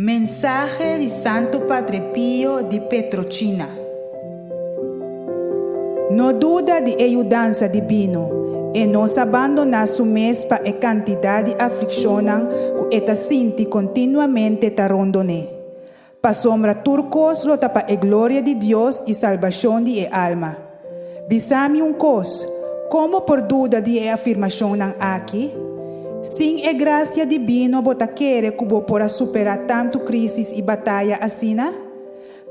Mensaje de Santo Padre Pío de Petrolcina. No duda de ayudanza divino e nos abandona su mes pa e cantidad de afliccionan que eta sinti continuamente tarondone. Pa sombra turcos lo tapa e gloria de Dios y salvación de e alma. Bisami un cos, como por duda de e afirmación aqui? Sin e gracia divino bota querer cubo para superar tanto crisis e batalha assina?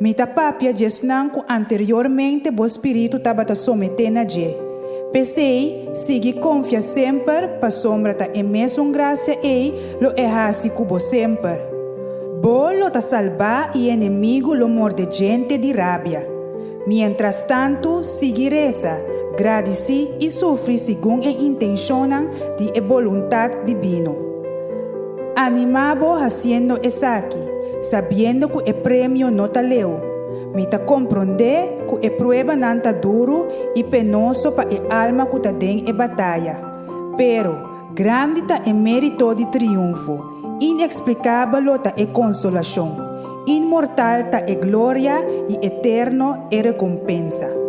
Mita papia jesnan ku anteriormente bo espírito tabata sometendo a je. Pensei, sigue confia sempre, pa sombra ta emeson gracia ei, lo errasi cubo sempre. Bolo ta salvar e inimigo lo morde gente de rabia. Mientras tanto, sigue reza, gradeci e sofre segundo a intenção de a voluntad divino. Animabo haciendo esaki, sabiendo que el premio no ta leu. Mita comprender que a prueba não ta duro e penoso para a alma que ta den e batalha. Pero, grande ta e mérito de triunfo, inexplicável ta e consolação, inmortal ta e glória e eterno e recompensa.